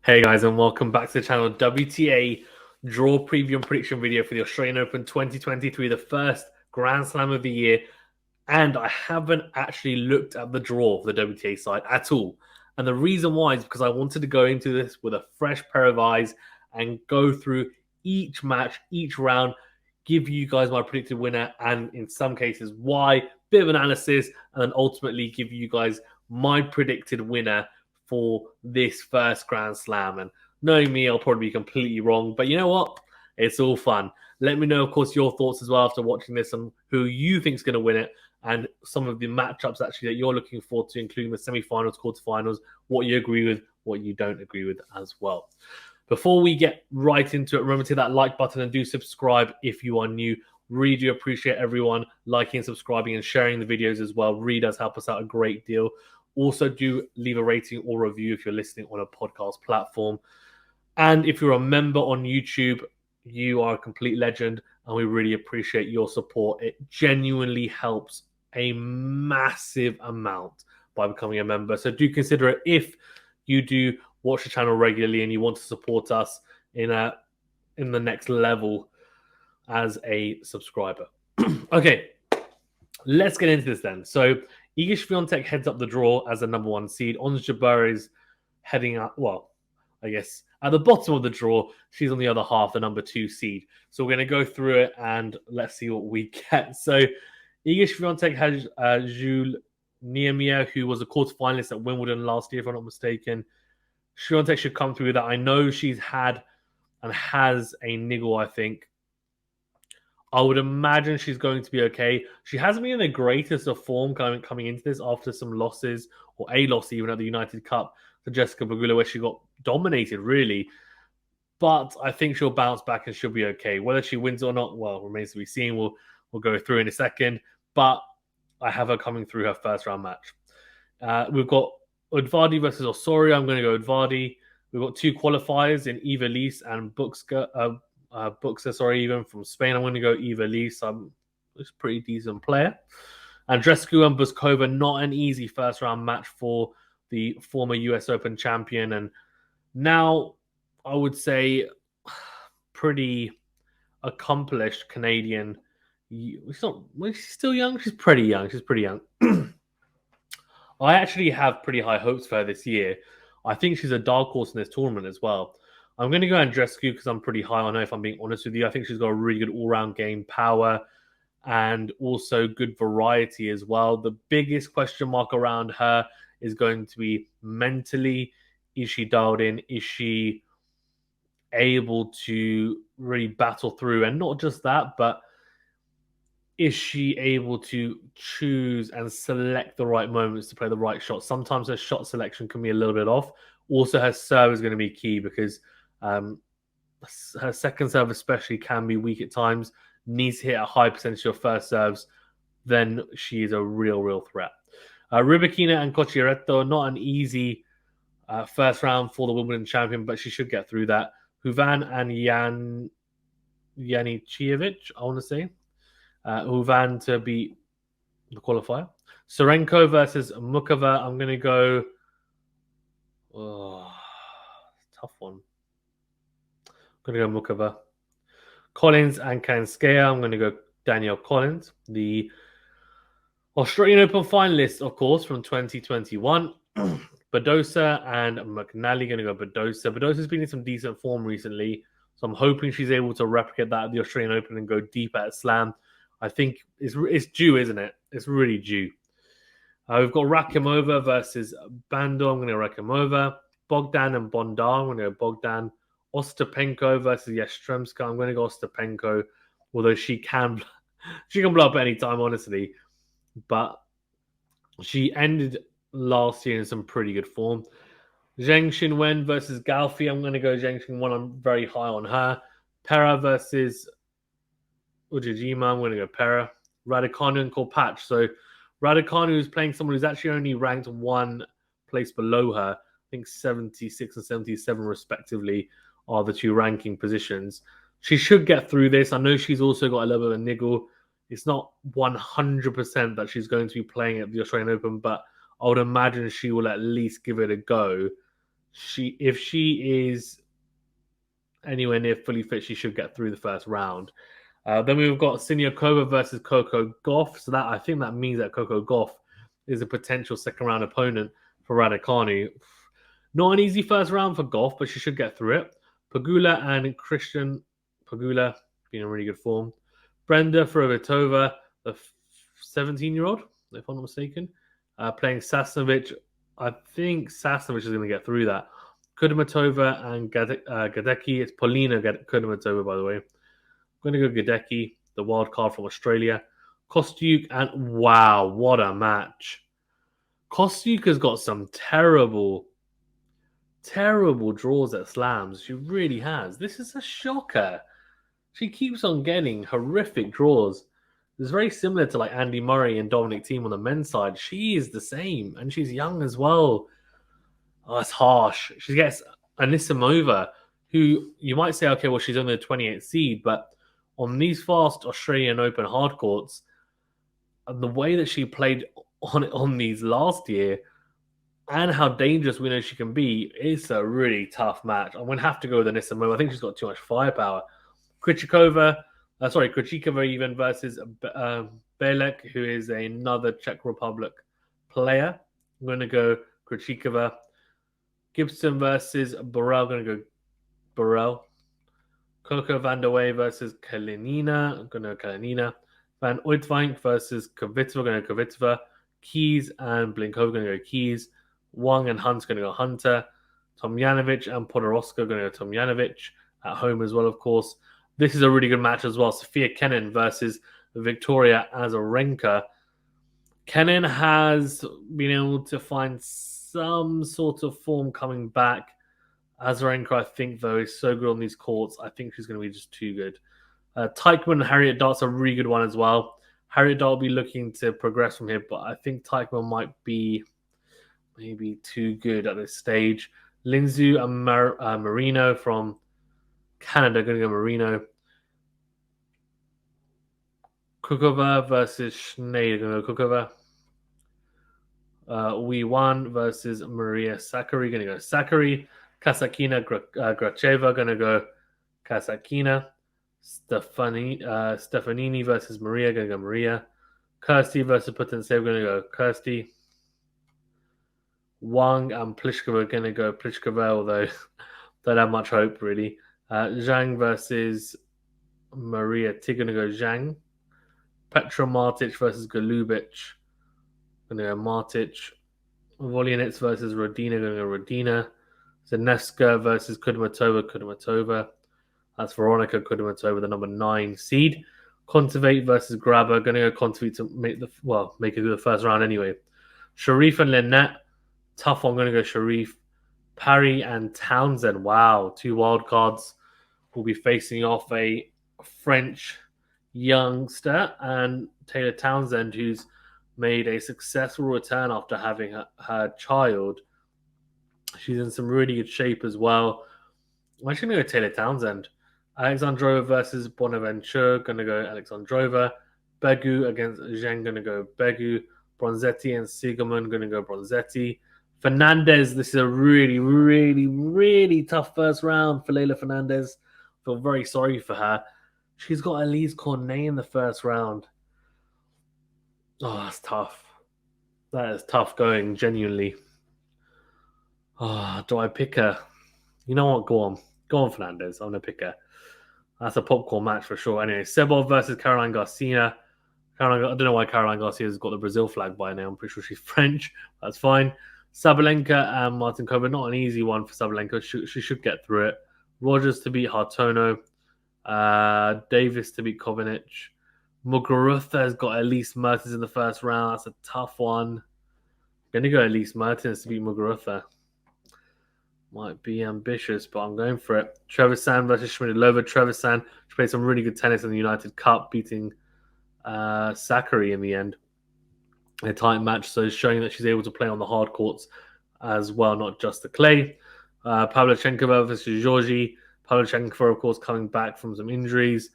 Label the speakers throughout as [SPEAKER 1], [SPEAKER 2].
[SPEAKER 1] Hey guys, and welcome back to the channel. WTA draw preview and prediction video for the Australian Open 2023, the first Grand Slam of the year. And I haven't actually looked at the draw for the WTA side at all. And the reason why is because I wanted to go into this with a fresh pair of eyes and go through each match, each round, give you guys my predicted winner, and in some cases why, bit of analysis, and then ultimately give you guys my predicted winner for this first Grand Slam. And knowing me, I'll probably be completely wrong, but you know what? It's all fun. Let me know, of course, your thoughts as well after watching this and who you think is going to win it, and some of the matchups actually that you're looking forward to, including the semi-finals, quarterfinals, what you agree with, what you don't agree with as well. Before we get right into it, remember to hit that like button and do subscribe if you are new. Really do appreciate everyone liking, subscribing, and sharing the videos as well. Really does help us out a great deal. Also, do leave a rating or review if you're listening on a podcast platform. And if you're a member on YouTube, you are a complete legend, and we really appreciate your support. It genuinely helps a massive amount by becoming a member. So do consider it if you do watch the channel regularly and you want to support us in the next level as a subscriber. Okay, let's get into this then. So Iga Swiatek heads up the draw as the number one seed. Ons Jabeur is heading up, well, I guess at the bottom of the draw. She's on the other half, the number two seed. So we're going to go through it and let's see what we get. So Iga Swiatek has Jules Niemier, who was a quarterfinalist at Wimbledon last year, if I'm not mistaken. Swiatek should come through that. I know she's had and has a niggle, I think. I would imagine she's going to be okay. She hasn't been in the greatest of form coming into this after some losses, or a loss even at the United Cup to Jessica Pegula, where she got dominated, really. But I think she'll bounce back and she'll be okay. Whether she wins or not, well, remains to be seen. We'll go through in a second. But I have her coming through her first round match. We've got Udvardy versus Osorio. I'm going to go Udvardy. We've got two qualifiers in Eva Lise and Buxa, even from Spain. I'm going to go Eva Lise. She's a pretty decent player. Andreescu and Buskova, not an easy first round match for the former US Open champion. And now I would say pretty accomplished Canadian. She's still young. She's pretty young. I actually have pretty high hopes for her this year. I think she's a dark horse in this tournament as well. I'm going to go Andreescu because I'm pretty high on her, if I'm being honest with you. I think she's got a really good all-round game, power, and also good variety as well. The biggest question mark around her is going to be mentally. Is she dialed in? Is she able to really battle through? And not just that, but is she able to choose and select the right moments to play the right shot? Sometimes her shot selection can be a little bit off. Also, her serve is going to be key because her second serve especially can be weak at times. Needs to hit a high percentage of first serves. Then she is a real threat. Rybakina and Cocciaretto, not an easy first round for the Wimbledon champion, but she should get through that. Huvan and Janicevic, I want to say. Huvan to beat the qualifier. Serenko versus Mukova. I'm going to go... tough one. I'm going to go Mukova. Collins and Kanskaya. I'm going to go Danielle Collins. The Australian Open finalists, of course, from 2021. Badosa and McNally. Going to go Badosa. Badosa's been in some decent form recently, so I'm hoping she's able to replicate that at the Australian Open and go deep at Slam. I think it's due, isn't it? It's really due. We've got Rakimova versus Bando. I'm going to go Rakimova. Bogdan and Bondar. I'm going to go Bogdan. Ostapenko versus Yastremska. I'm going to go Ostapenko, although she can blow up at any time, honestly. But she ended last year in some pretty good form. Zheng Xinwen versus Galfi. I'm going to go Zheng Xinwen. I'm very high on her. Pera versus Ujijima. I'm going to go Pera. Raducanu and Korpatch. So Raducanu is playing someone who's actually only ranked one place below her. I think 76 and 77 respectively are the two ranking positions. She should get through this. I know she's also got a little bit of a niggle. It's not 100% that she's going to be playing at the Australian Open, but I would imagine she will at least give it a go. if she is anywhere near fully fit, she should get through the first round. Then we've got Siniakova versus Coco Gauff. So that I think that means that Coco Gauff is a potential second round opponent for Raducanu. Not an easy first round for Gauff, but she should get through it. Pegula and Christian Pegula being in really good form. Brenda Frovitova, the 17-year-old, if I'm not mistaken, playing Sasnovich. I think Sasnovich is going to get through that. Kudermetova and Gadecki. It's Polina Kudermetova, by the way. I'm going to go Gadecki, the wild card from Australia. Kostyuk, and wow, what a match. Kostyuk has got some terrible draws at slams. She really has. This is a shocker. She keeps on getting horrific draws. It's very similar to like Andy Murray and Dominic Thiem on the men's side. She is the same, and she's young as well. Oh, that's harsh. She gets Anisimova, who you might say, okay, well, she's only the 28th seed, but on these fast Australian Open hard courts, the way that she played on these last year, and how dangerous we know she can be, it's a really tough match. I'm going to have to go with Anisimova. I think she's got too much firepower. Krejcikova even versus Belek, who is another Czech Republic player. I'm going to go Krejcikova. Gibson versus Burrell. I'm going to go Burrell. Coco van der Wey versus Kalinina. I'm going to go Kalinina. Van Uytvank versus Kvitova. I'm going to go Kvitova. Keys and Blinkova. Going to go Keys. Wang and Hunt's going to go Hunter. Tomjanovic and Podoroska going to go Tomjanovic. At home as well, of course. This is a really good match as well. Sofia Kenin versus Victoria Azarenka. Kenin has been able to find some sort of form coming back. Azarenka, I think, though, is so good on these courts. I think she's going to be just too good. Teichmann and Harriet Dart's a really good one as well. Harriet Dart will be looking to progress from here, but I think Teichmann might be maybe too good at this stage. Linzhu and Marino from Canada, going to go Marino. Kukova versus Schneider, going to go Kukova. We won versus Maria Sakkari, going to go Sakkari. Kasakina Gracheva, going to go Kasakina. Stefanini versus Maria, going to go Maria. Kirsty versus Potensev, going to go Kirsty. Wang and Pliskova, going to go Pliskova, although don't have much hope, really. Zhang versus Maria Tig, going to go Zhang. Petra Martic versus Golubic, going to go Martic. Volyanits versus Rodina, going to go Rodina. Zaneska versus Kudermetova. That's Veronica Kudermetova, the number 9 seed. Contivate versus Grabber, going to go Contivate to make it through the first round anyway. Sharif and Lynette, tough one, going to go Sharif. Parry and Townsend, wow, 2 wild cards will be facing off a French youngster and Taylor Townsend, who's made a successful return after having her child. She's in some really good shape as well. I'm actually going to go Taylor Townsend. Alexandrova versus Bonaventure, going to go Alexandrova. Begu against Zheng, going to go Begu. Bronzetti and Sigerman, going to go Bronzetti. Fernandez, this is a really, really, really tough first round for Leylah Fernandez. I feel very sorry for her. She's got Elise Cornet in the first round. Oh, that's tough. That is tough going, genuinely. Oh, do I pick her? You know what? Go on. Go on, Fernandez. I'm going to pick her. That's a popcorn match for sure. Anyway, Sebov versus Caroline Garcia. I don't know why Caroline Garcia's got the Brazil flag by now. I'm pretty sure she's French. That's fine. Sabalenka and Martinkova. Not an easy one for Sabalenka. She should get through it. Rogers to beat Hartono. Davis to beat Kovinic. Muguruza has got Elise Mertens in the first round. That's a tough one. I'm going to go Elise Mertens to beat Muguruza. Might be ambitious, but I'm going for it. Trevisan versus Shmidilova. Trevisan, she played some really good tennis in the United Cup, beating Sakkari in the end. A tight match, so showing that she's able to play on the hard courts as well, not just the clay. Pavlyuchenkova versus Georgie. Pavlyuchenkova, of course, coming back from some injuries.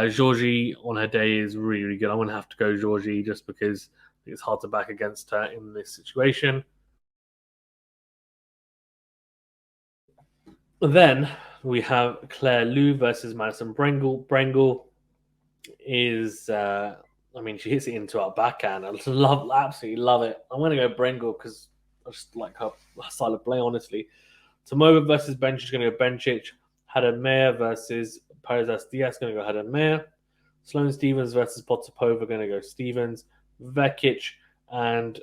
[SPEAKER 1] Georgie on her day is really, really good. I'm going to have to go Georgie just because it's hard to back against her in this situation. Then we have Claire Liu versus Madison Brengle. Brengle is, I mean, she hits it into our backhand. I absolutely love it. I'm going to go Brengle because I just like her style of play, honestly. Tomova versus Bench is going to go Bencic. Haddad Mayer versus Perez Diaz going to go Haddad Mayer. Sloane Stevens versus Potapova going to go Stevens. Vekic and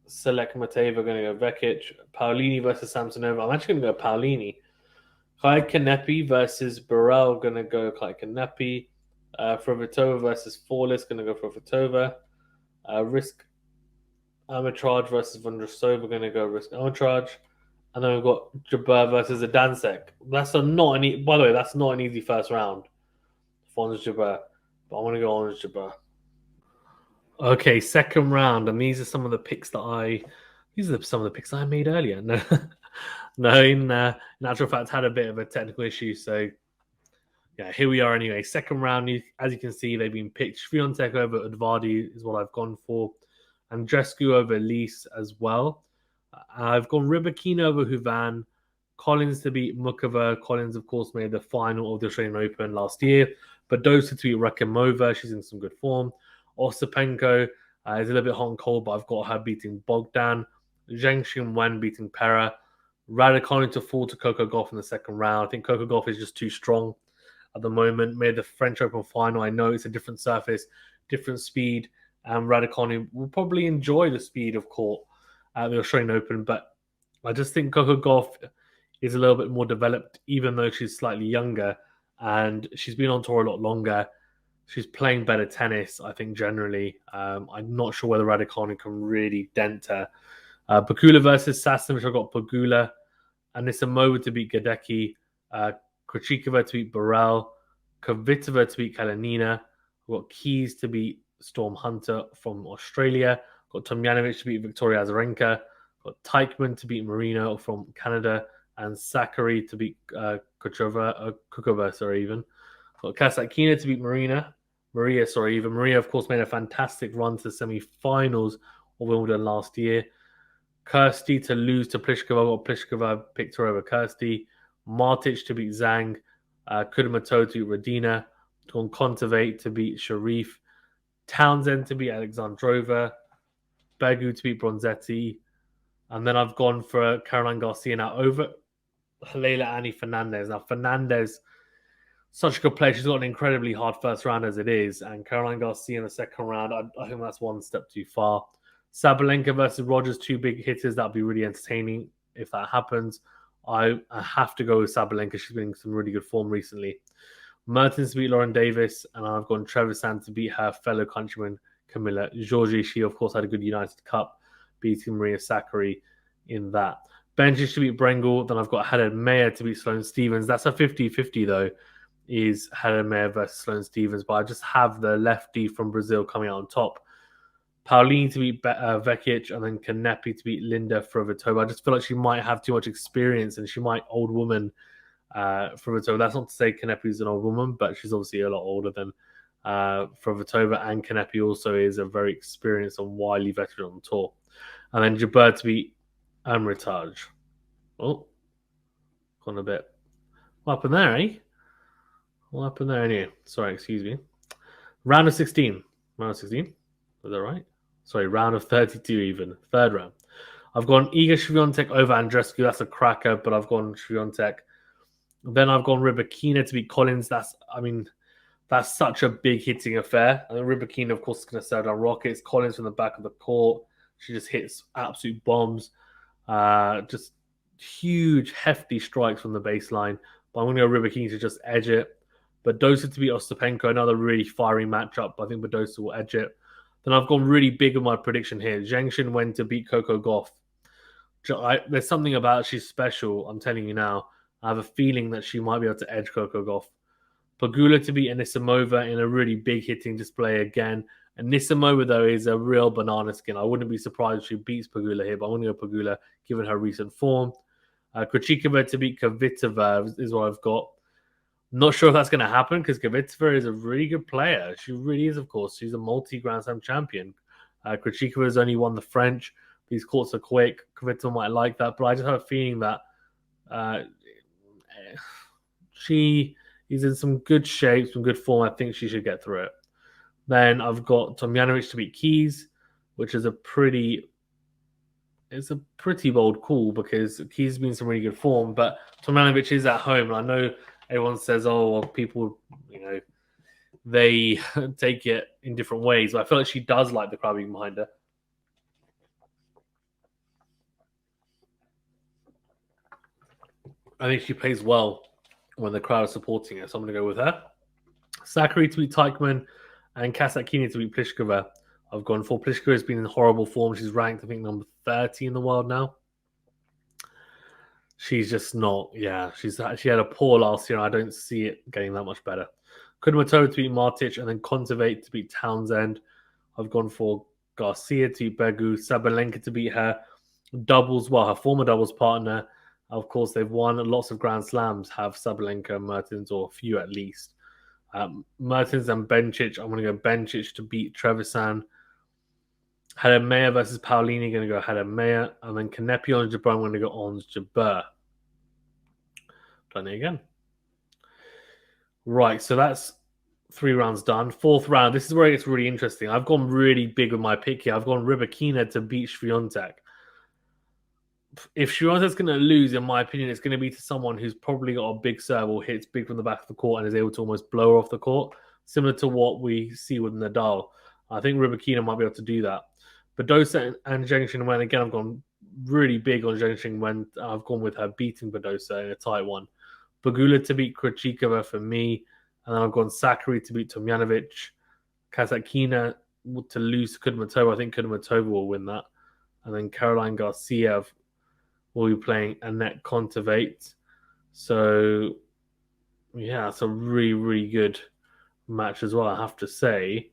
[SPEAKER 1] Selek Mateva going to go Vekic. Paolini versus Samsonova. I'm actually going to go Paolini. Kai Kanepi versus Burrell going to go Kai Kanepi. Frovitova versus Flawless going to go Frovitova. Risk Armitrage versus Vondrasova going to go Risk Armitrage. And then we've got Jabeur versus Adansek. By the way, that's not an easy first round for Ons Jabeur. But I want to go Ons Jabeur. Okay, second round, and these are some of the picks some of the picks I made earlier. No, no, in actual fact, had a bit of a technical issue, so yeah, here we are anyway. Second round, as you can see, they've been picked. Swiatek over Udvardy is what I've gone for, and Andrescu over Lise as well. I've gone Rybakina over Huvan, Collins to beat Mukova. Collins, of course, made the final of the Australian Open last year, but Dosa to beat Rakimova. She's in some good form. Ostapenko is a little bit hot and cold, but I've got her beating Bogdan. Zheng Xinwen beating Pera. Raducanu to fall to Coco Gauff in the second round. I think Coco Gauff is just too strong at the moment. Made the French Open final. I know it's a different surface, different speed, and Raducanu will probably enjoy the speed of court at the Australian Open, but I just think Coco Gauff is a little bit more developed, even though she's slightly younger, and she's been on tour a lot longer. She's playing better tennis, I think, generally. I'm not sure whether Raducanu can really dent her. Pegula versus Sasson, which I've got Pegula. Anisimova to beat Gadecki. Krejcikova to beat Burrell. Kvitova to beat Kalinina. I've got Keys to beat Storm Hunter from Australia. I've got Tomjanovic to beat Victoria Azarenka. I've got Teichmann to beat Marino from Canada. And Sakari to beat Kukova, even. I've got Kasatkina to beat Maria, even. Maria, of course, made a fantastic run to the semi-finals of Wimbledon last year. Kirsty to lose to Pliskova. Pliskova picked her over Kirsty. Martic to beat Zhang. Kudermetov to beat Radina. Kontaveit to beat Sharif. Townsend to beat Alexandrova. Begu to beat Bronzetti. And then I've gone for Caroline Garcia now over Leila Annie Fernandez. Now, Fernandez, such a good player. She's got an incredibly hard first round as it is. And Caroline Garcia in the second round, I think that's one step too far. Sabalenka versus Rogers, two big hitters. That'd be really entertaining if that happens. I have to go with Sabalenka. She's been in some really good form recently. Mertens to beat Lauren Davis, and I've gone Trevisan to beat her fellow countryman Camilla Giorgi. She, of course, had a good United Cup, beating Maria Sakkari in that. Bencic to beat Brengle. Then I've got Haddad Mayer to beat Sloane Stevens. That's a 50-50, though, is Haddad Mayer versus Sloane Stevens. But I just have the lefty from Brazil coming out on top. Paolini to beat Vekic, and then Kanepi to beat Linda Frovitova. I just feel like she might have too much experience, and she might old woman Frovitova. That's not to say Kanepi's an old woman, but she's obviously a lot older than Frovitova, and Kanepi also is a very experienced and wily veteran on tour. And then Jabeur to beat Amritage. Oh, gone a bit. What happened there, eh? What happened there, anyway? Sorry, excuse me. Round of 16. Round of 16? Is that right? Sorry, round of 32 even. Third round. I've gone Iga Swiatek over Andrescu. That's a cracker, but I've gone Swiatek. Then I've gone Rybakina to beat Collins. That's such a big hitting affair. And then Rybakina, of course, is going to serve down rockets. Collins from the back of the court. She just hits absolute bombs. Just huge, hefty strikes from the baseline. But I'm going to go Rybakina to just edge it. Badosa to beat Ostapenko, another really fiery matchup. I think Badosa will edge it. Then I've gone really big on my prediction here. Zheng Xinwen to beat Coco Gauff. There's something about she's special, I'm telling you now. I have a feeling that she might be able to edge Coco Gauff. Pegula to beat Anisimova in a really big hitting display again. Anisimova, though, is a real banana skin. I wouldn't be surprised if she beats Pegula here, but I want to go Pegula given her recent form. Krejcikova to beat Kvitova is what I've got. Not sure if that's going to happen because Kvitova is a really good player. She really is, of course. She's a multi-Grand Slam champion. Krejcikova has only won the French. These courts are quick. Kvitova might like that, but I just have a feeling that She is in some good shape, some good form. I think she should get through it. Then I've got Tomjanovic to beat Keys, which is a pretty bold call because Keys has been in some really good form, but Tomjanovic is at home, and I know everyone says, "Oh, well, people, they take it in different ways." But I feel like she does like the crowd being behind her. I think she plays well when the crowd is supporting her, so I'm going to go with her. Sakkari to beat Teichmann and Kasatkina to beat Pliskova. I've gone for Pliskova has been in horrible form. She's ranked, I think, number 30 in the world now. She's just not. Yeah, she had a poor last year. And I don't see it getting that much better. Kudermetova to beat Martic and then Kontaveit to beat Townsend. I've gone for Garcia to beat Begu, Sabalenka to beat her doubles. Well, her former doubles partner. Of course, they've won lots of Grand Slams. Have Sabalenka, Mertens, or a few at least. Mertens and Bencic. I'm going to go Bencic to beat Trevisan. Hadamea versus Paolini, going to go Hadamea. And then Kanepi on Jabeur, I'm going to go on Jabeur. Done it again. Right, so that's 3 rounds done. 4th round, this is where it gets really interesting. I've gone really big with my pick here. I've gone Rybakina to beat Swiatek. If Swiatek's going to lose, in my opinion, it's going to be to someone who's probably got a big serve or hits big from the back of the court and is able to almost blow her off the court, similar to what we see with Nadal. I think Rybakina might be able to do that. Badosa and Zheng Xinwen, again, I've gone really big on Zheng Xinwen. I've gone with her beating Badosa in a tight one. Pegula to beat Krejcikova for me. And then I've gone Sakkari to beat Tomjanovic. Kasatkina to lose to Kudermetova. I think Kudermetova will win that. And then Caroline Garcia will be playing Annette Kontaveit. So, yeah, it's a really, really good match as well, I have to say.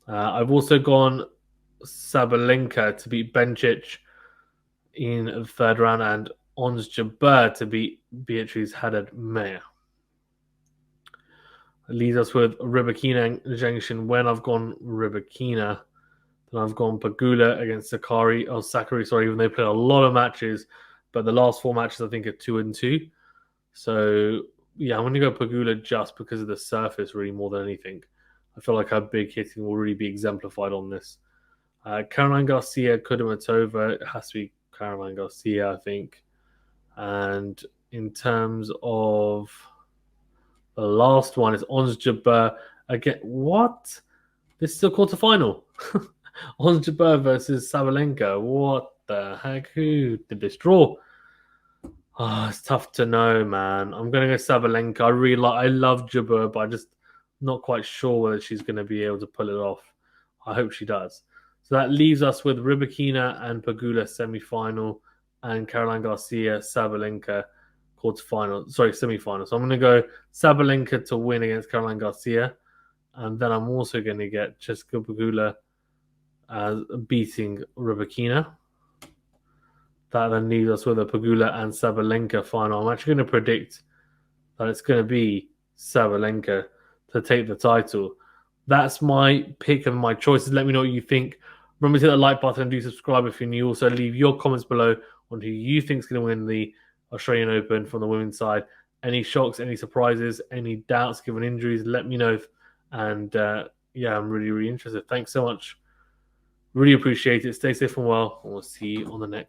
[SPEAKER 1] I've also gone Sabalenka to beat Bencic in the 3rd round and Ons Jabeur to beat Beatriz Haddad-Mayer. It leaves us with Rybakina and Zheng Xinwen. I've gone Rybakina. Then I've gone Pegula against Sakkari, even though they played a lot of matches, but the last 4 matches I think are 2-2. So yeah, I'm going to go Pegula just because of the surface, really, more than anything. I feel like her big hitting will really be exemplified on this. Caroline Garcia, Kudermetova, it has to be Caroline Garcia, I think. And in terms of the last one, is Ons Jabeur again. What? This is the quarterfinal. Ons Jabeur versus Sabalenka. What the heck? Who did this draw? Oh, it's tough to know, man. I'm going to go Sabalenka. I love Jabeur, but I'm just not quite sure whether she's going to be able to pull it off. I hope she does. So that leaves us with Rybakina and Pegula semi-final and Caroline Garcia, Sabalenka semi-final. So I'm going to go Sabalenka to win against Caroline Garcia. And then I'm also going to get Jessica Pegula beating Rybakina. That then leaves us with a Pegula and Sabalenka final. I'm actually going to predict that it's going to be Sabalenka to take the title. That's my pick and my choices. Let me know what you think. Remember to hit the like button and do subscribe if you're new. Also, leave your comments below on who you think is going to win the Australian Open from the women's side. Any shocks, any surprises, any doubts given injuries, let me know. And yeah, I'm really, really interested. Thanks so much. Really appreciate it. Stay safe and well. And we'll see you on the next.